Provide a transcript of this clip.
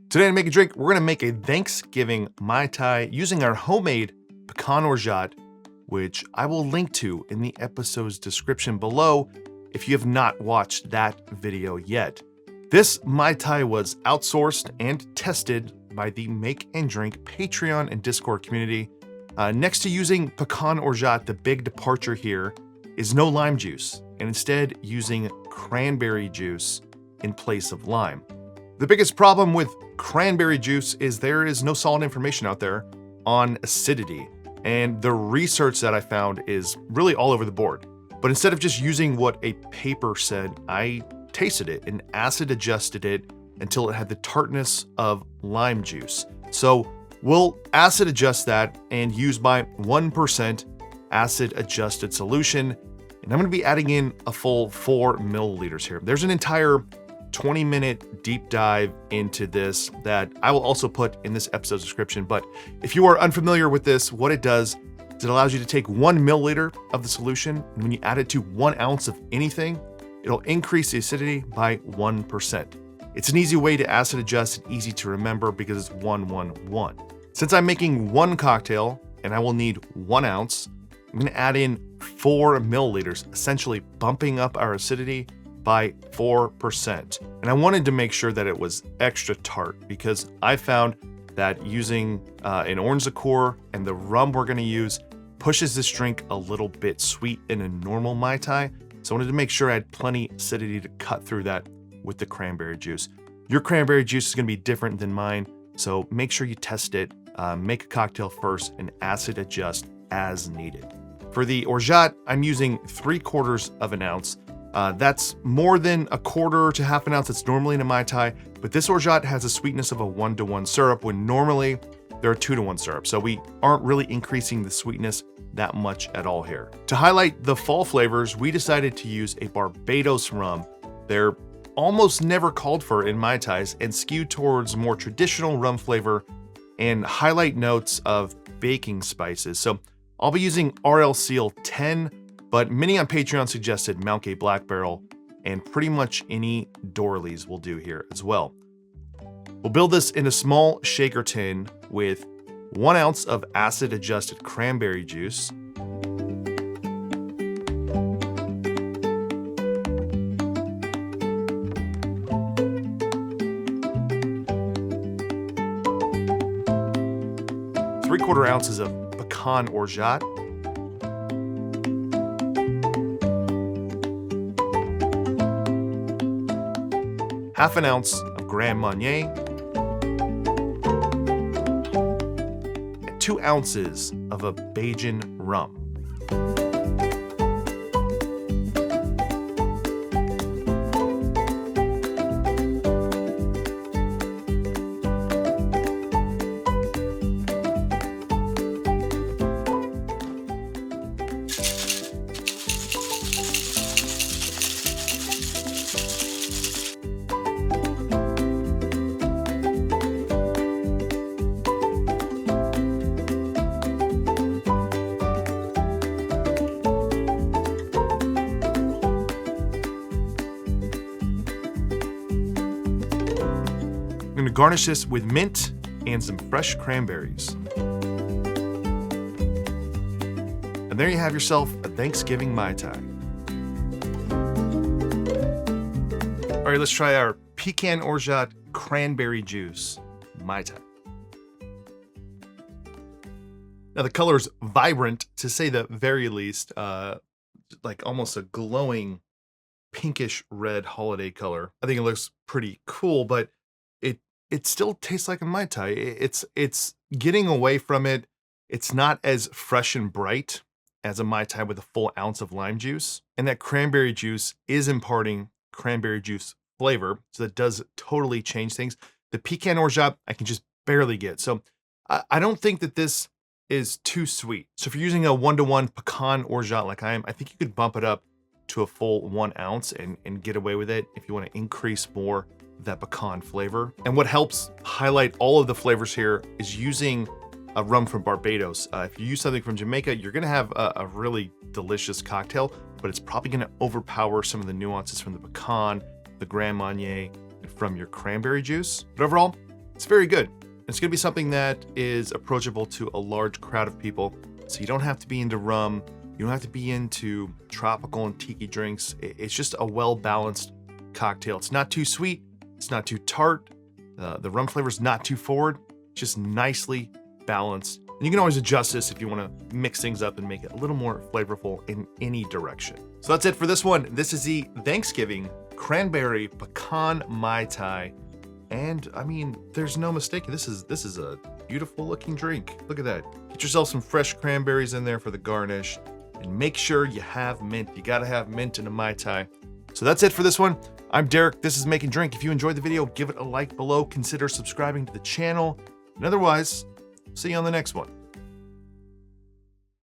Today on Make and Drink, we're gonna make a Thanksgiving Mai Tai using our homemade Pecan Orgeat, which I will link to in the episode's description below if you have not watched that video yet. This Mai Tai was outsourced and tested by the Make and Drink Patreon and Discord community. Next to using Pecan Orgeat, the big departure here is no lime juice, and instead using cranberry juice in place of lime. The biggest problem with cranberry juice is there is no solid information out there on acidity, and the research that I found is really all over the board. But instead of just using what a paper said, I tasted it and acid adjusted it until it had the tartness of lime juice. So we'll acid adjust that and use my 1% acid adjusted solution. And I'm gonna be adding in a full 4 milliliters here. There's an entire 20-minute deep dive into this that I will also put in this episode's description. But if you are unfamiliar with this, what it does is it allows you to take 1 milliliter of the solution, and when you add it to 1 ounce of anything, it'll increase the acidity by 1%. It's an easy way to acid adjust and easy to remember because it's 1-1-1. Since I'm making 1 cocktail and I will need 1 ounce, I'm gonna add in 4 milliliters, essentially bumping up our acidity by 4%. And I wanted to make sure that it was extra tart because I found that using an orange liqueur and the rum we're gonna use pushes this drink a little bit sweet in a normal Mai Tai. So I wanted to make sure I had plenty acidity to cut through that with the cranberry juice. Your cranberry juice is gonna be different than mine, so make sure you test it, make a cocktail first, and acid adjust as needed. For the Orgeat, I'm using 3/4 of an ounce. That's more than 1/4 to half an ounce that's normally in a Mai Tai, but this Orgeat has a sweetness of a 1-to-1 syrup when normally they're a 2-to-1 syrup. So we aren't really increasing the sweetness that much at all here. To highlight the fall flavors, we decided to use a Barbados rum. They're almost never called for in Mai Tais and skew towards more traditional rum flavor and highlight notes of baking spices. So I'll be using RL Seal 10, but many on Patreon suggested Mount Gay Black Barrel, and pretty much any Dorleys will do here as well. We'll build this in a small shaker tin with 1 ounce of acid adjusted cranberry juice, ¾ ounces of Pecan Orgeat, half an ounce of Grand Marnier, and 2 ounces of a Bajan Rum. I'm gonna garnish this with mint and some fresh cranberries. And there you have yourself a Thanksgiving Mai Tai. All right, let's try our Pecan Orgeat Cranberry Juice Mai Tai. Now the color's vibrant, to say the very least, like almost a glowing pinkish red holiday color. I think it looks pretty cool, but it still tastes like a Mai Tai. It's getting away from it. It's not as fresh and bright as a Mai Tai with a full ounce of lime juice. And that cranberry juice is imparting cranberry juice flavor. So that does totally change things. The Pecan Orgeat, I can just barely get. So I don't think that this is too sweet. So if you're using a 1-to-1 Pecan Orgeat like I am, I think you could bump it up to a full 1 ounce and get away with it if you want to increase more that pecan flavor. And what helps highlight all of the flavors here is using a rum from Barbados. If you use something from Jamaica, you're gonna have a really delicious cocktail, but it's probably gonna overpower some of the nuances from the pecan, the Grand Marnier, and from your cranberry juice. But overall, It's very good. It's gonna be something that is approachable to a large crowd of people. So you don't have to be into rum. You don't have to be into tropical and tiki drinks. It's just a well-balanced cocktail. It's not too sweet. It's not too tart. The rum flavor is not too forward. It's just nicely balanced. And you can always adjust this if you want to mix things up and make it a little more flavorful in any direction. So that's it for this one. This is the Thanksgiving Cranberry Pecan Mai Tai. And I mean, there's no mistake. This is a beautiful looking drink. Look at that. Get yourself some fresh cranberries in there for the garnish, and make sure you have mint. You gotta have mint in a Mai Tai. So that's it for this one. I'm Derek. This is Make and Drink. If you enjoyed the video, give it a like below. Consider subscribing to the channel. And otherwise, see you on the next one.